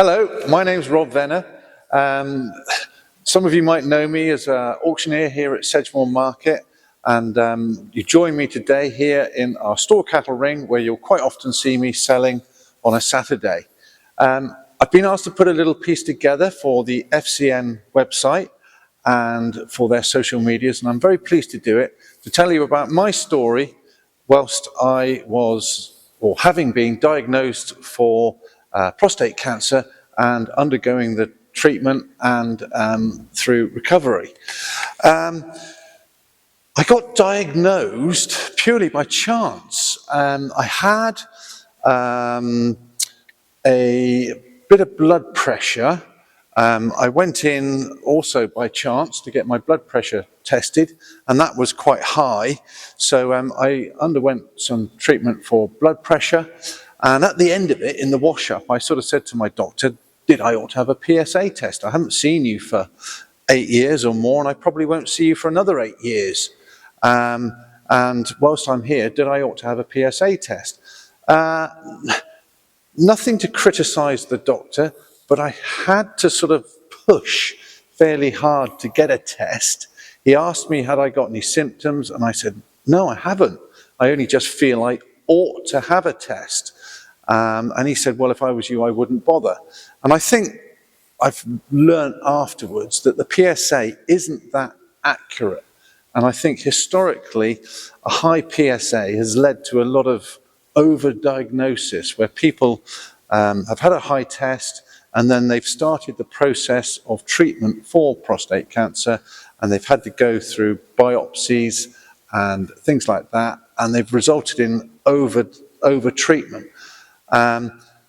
Hello, my name's Rob Venner. Some of you might know me as an auctioneer here at Sedgemoor Market, and you join me today here in our store cattle ring, where you'll quite often see me selling on a Saturday. I've been asked to put a little piece together for the FCN website and for their social medias, and I'm very pleased to do it, to tell you about my story whilst I was, or having been diagnosed for prostate cancer and undergoing the treatment and through recovery. I got diagnosed purely by chance. I had a bit of blood pressure. I went in also by chance to get my blood pressure tested, and that was quite high. So I underwent some treatment for blood pressure. And at the end of it, in the wash-up, I sort of said to my doctor, did I ought to have a PSA test? I haven't seen you for 8 years or more, and I probably won't see you for another 8 years. And whilst I'm here, did I ought to have a PSA test? Nothing to criticize the doctor, but I had to sort of push fairly hard to get a test. He asked me, had I got any symptoms? And I said, no, I haven't. I only just feel I ought to have a test. And he said, well, if I was you, I wouldn't bother. And I think I've learned afterwards that the PSA isn't that accurate. And I think historically, a high PSA has led to a lot of overdiagnosis, where people have had a high test and then they've started the process of treatment for prostate cancer, and they've had to go through biopsies and things like that, and they've resulted in over treatment.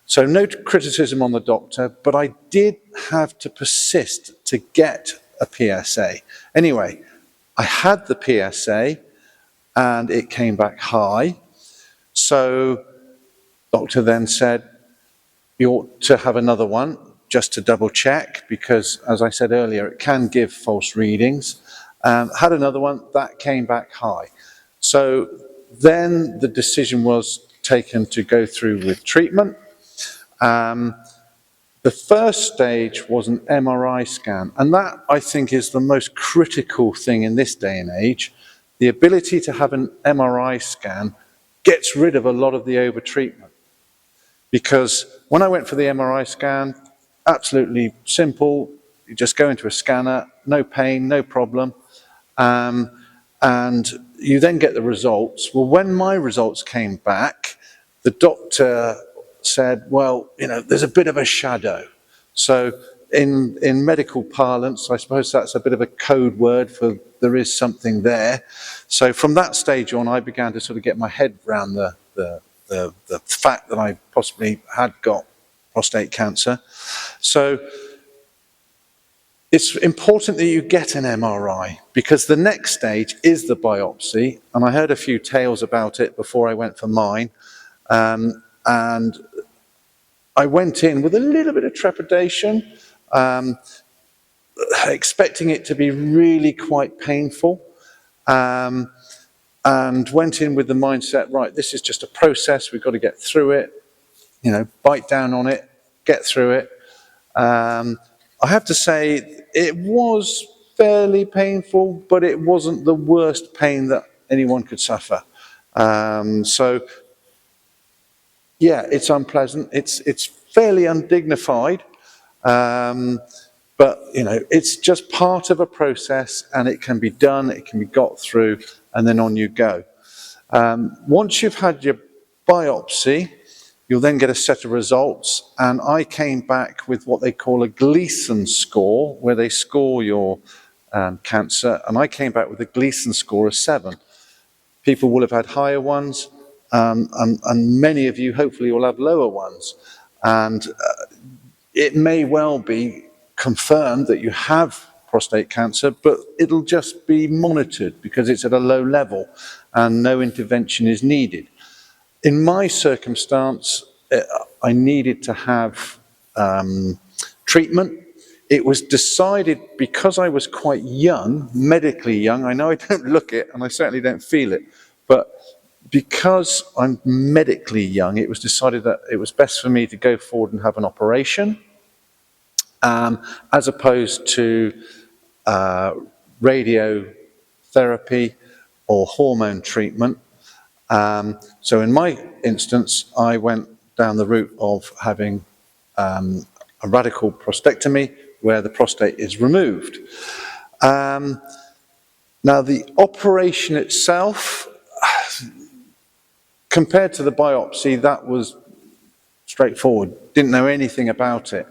So no criticism on the doctor, but I did have to persist to get a PSA. Anyway, I had the PSA and it came back high. So doctor then said, you ought to have another one just to double check, because as I said earlier, it can give false readings. Had another one, that came back high. So then the decision was taken to go through with treatment. The first stage was an MRI scan, and that, I think, is the most critical thing in this day and age. The ability to have an MRI scan gets rid of a lot of the over-treatment. Because when I went for the MRI scan, absolutely simple, you just go into a scanner, no pain, no problem, and you then get the results. Well, when my results came back, the doctor said, well, you know, there's a bit of a shadow. So in medical parlance, I suppose that's a bit of a code word for there is something there. So from that stage on, I began to sort of get my head around the fact that I possibly had got prostate cancer. So it's important that you get an MRI, because the next stage is the biopsy. And I heard a few tales about it before I went for mine. And I went in with a little bit of trepidation, expecting it to be really quite painful, and went in with the mindset, right, this is just a process, we've got to get through it, you know, bite down on it, get through it. I have to say, it was fairly painful, but it wasn't the worst pain that anyone could suffer. So yeah, it's unpleasant. It's fairly undignified, but you know, it's just part of a process, and it can be done. It can be got through, and then on you go. Once you've had your biopsy, you'll then get a set of results, and I came back with what they call a Gleason score, where they score your cancer, and I came back with a Gleason score of 7. People will have had higher ones. And many of you hopefully will have lower ones, and it may well be confirmed that you have prostate cancer, but it'll just be monitored because it's at a low level and no intervention is needed. In my circumstance, I needed to have treatment. It was decided, because I was quite young, medically young, I know I don't look it and I certainly don't feel it, but because I'm medically young, it was decided that it was best for me to go forward and have an operation. as opposed to radiotherapy or hormone treatment. So in my instance, I went down the route of having a radical prostatectomy where the prostate is removed. Now the operation itself, compared to the biopsy, that was straightforward. Didn't know anything about it.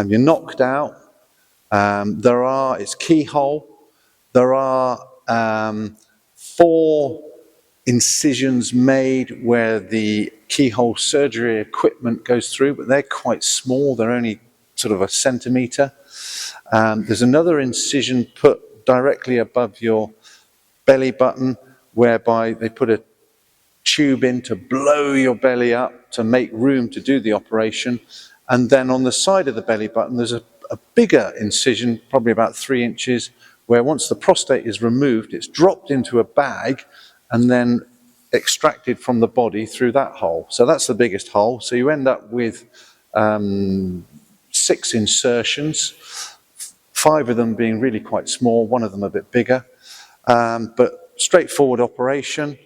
You're knocked out. It's keyhole. There are 4 incisions made where the keyhole surgery equipment goes through, but they're quite small. They're only sort of a centimetre. There's another incision put directly above your belly button, whereby they put a tube in to blow your belly up to make room to do the operation. And then on the side of the belly button, there's a bigger incision, probably about 3 inches, where once the prostate is removed, it's dropped into a bag and then extracted from the body through that hole. So that's the biggest hole. So you end up with 6 insertions, 5 of them being really quite small, 1 of them a bit bigger, but straightforward operation.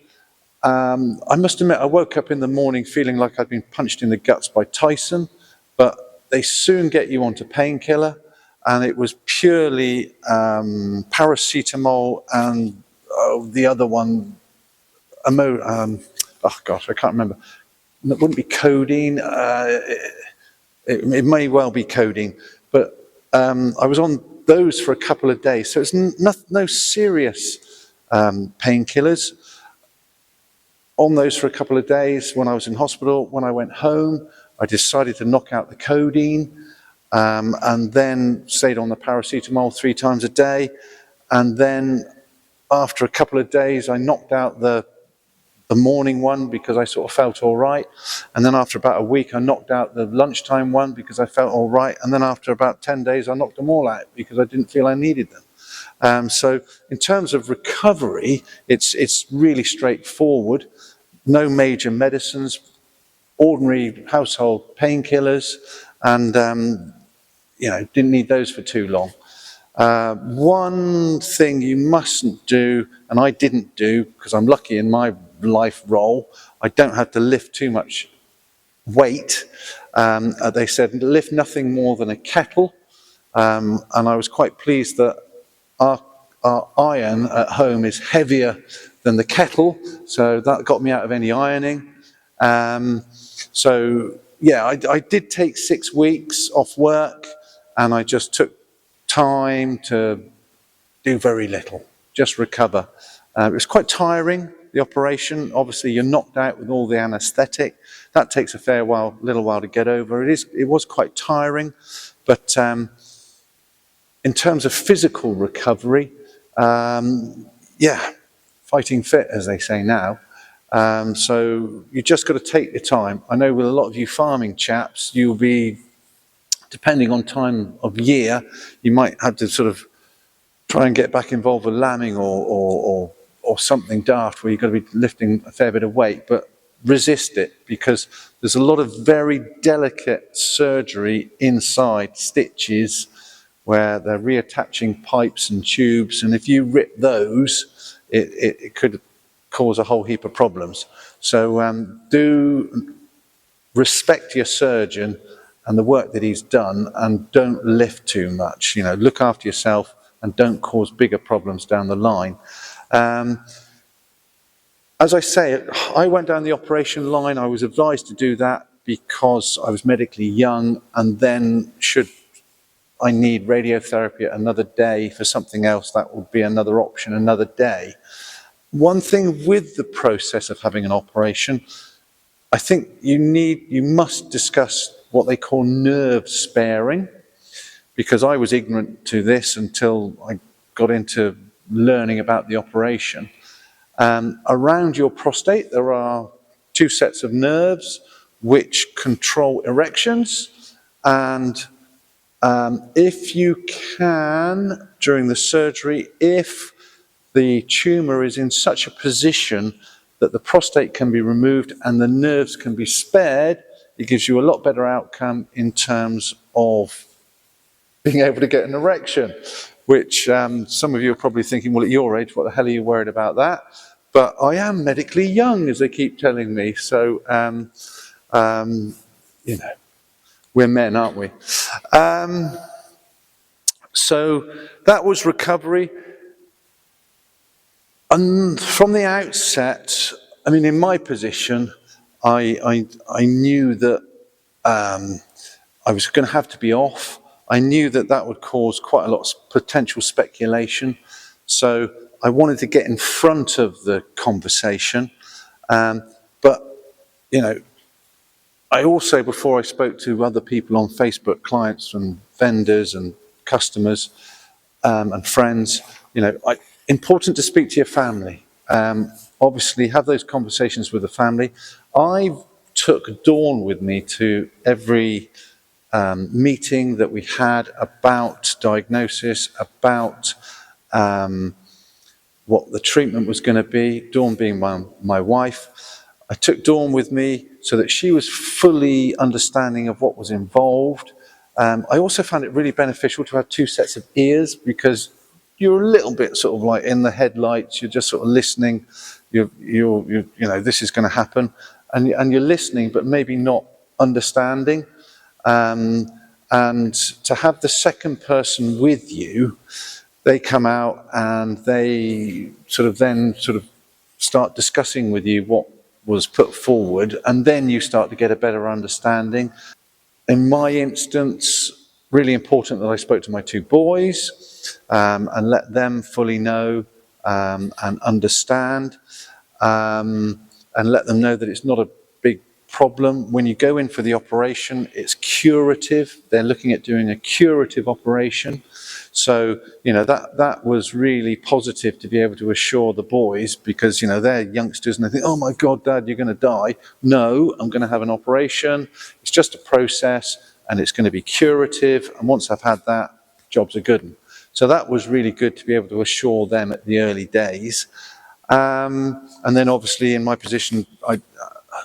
I must admit, I woke up in the morning feeling like I'd been punched in the guts by Tyson, but they soon get you onto painkiller, and it was purely paracetamol and the other one, oh gosh, I can't remember. It wouldn't be codeine. It may well be codeine, but I was on those for a couple of days. So it's no serious painkillers. On those for a couple of days when I was in hospital. When I went home, I decided to knock out the codeine and then stayed on the paracetamol 3 times a day. And then after a couple of days, I knocked out the morning one because I sort of felt all right. And then after about a week, I knocked out the lunchtime one because I felt all right. And then after about 10 days, I knocked them all out because I didn't feel I needed them. So in terms of recovery, it's really straightforward. No major medicines, ordinary household painkillers, and didn't need those for too long. One thing you mustn't do, and I didn't do because I'm lucky in my life role, I don't have to lift too much weight. They said lift nothing more than a kettle, and I was quite pleased that our iron at home is heavier than the kettle, so that got me out of any ironing. So yeah, I did take 6 weeks off work, and I just took time to do very little, just recover. It was quite tiring, the operation. Obviously, you're knocked out with all the anaesthetic. That takes a little while to get over. It was quite tiring, but in terms of physical recovery, yeah, fighting fit, as they say now. So you just got to take your time. I know with a lot of you farming chaps, you'll be, depending on time of year, you might have to sort of try and get back involved with lambing or something daft where you've got to be lifting a fair bit of weight, but resist it, because there's a lot of very delicate surgery inside stitches where they're reattaching pipes and tubes, and if you rip those, it could cause a whole heap of problems. So do respect your surgeon and the work that he's done, and don't lift too much. Look after yourself and don't cause bigger problems down the line. As I say, I went down the operation line. I was advised to do that because I was medically young, and then should I need radiotherapy another day for something else, that would be another option another day. One thing with the process of having an operation, I think you must discuss what they call nerve sparing, because I was ignorant to this until I got into learning about the operation. Around your prostate, there are 2 sets of nerves which control erections, and if you can, during the surgery, if the tumour is in such a position that the prostate can be removed and the nerves can be spared, it gives you a lot better outcome in terms of being able to get an erection, which some of you are probably thinking, well, at your age, what the hell are you worried about that? But I am medically young, as they keep telling me. So, you know, we're men, aren't we? So that was recovery. And from the outset, I mean, in my position, I knew that I was going to have to be off. I knew that that would cause quite a lot of potential speculation. So I wanted to get in front of the conversation. But, you know, I also, before I spoke to other people on Facebook, clients and vendors and customers and friends, you know, important to speak to your family. Obviously, have those conversations with the family. I took Dawn with me to every meeting that we had about diagnosis, about what the treatment was going to be, Dawn being my wife. I took Dawn with me so that she was fully understanding of what was involved. I also found it really beneficial to have two sets of ears, because you're a little bit sort of like in the headlights, you're just sort of listening, you know, this is going to happen, and you're listening but maybe not understanding. And to have the second person with you, they come out and they then start discussing with you what was put forward, and then you start to get a better understanding. In my instance, really important that I spoke to my two boys and let them fully know and understand, and let them know that it's not a big problem. When you go in for the operation, it's curative. They're looking at doing a curative operation. So, you know, that was really positive to be able to assure the boys, because, you know, they're youngsters and they think, oh my God, Dad, you're going to die. No, I'm going to have an operation. It's just a process and it's going to be curative. And once I've had that, jobs are good. So that was really good to be able to assure them at the early days. And then obviously in my position,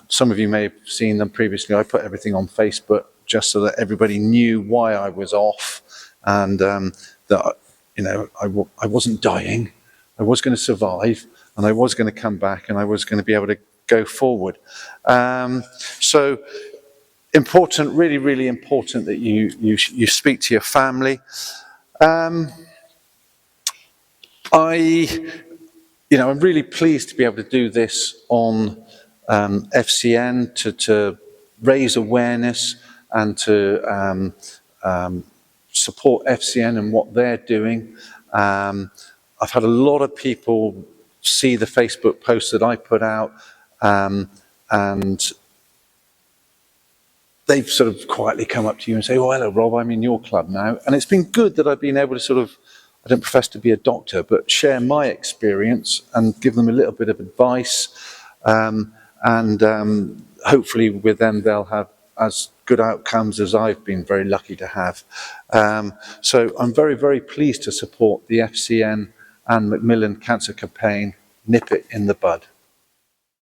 some of you may have seen them previously, I put everything on Facebook just so that everybody knew why I was off, and that, you know, I wasn't dying, I was going to survive, and I was going to come back, and I was going to be able to go forward. So important, really, really important that you speak to your family. I'm really pleased to be able to do this on FCN to raise awareness and to support FCN and what they're doing. I've had a lot of people see the Facebook posts that I put out, and they've sort of quietly come up to you and say, oh, hello, Rob, I'm in your club now. And it's been good that I've been able to I don't profess to be a doctor, but share my experience and give them a little bit of advice. Hopefully with them, they'll have as good outcomes as I've been very lucky to have. So I'm very, very pleased to support the FCN and Macmillan Cancer Campaign, Nip It in the Bud.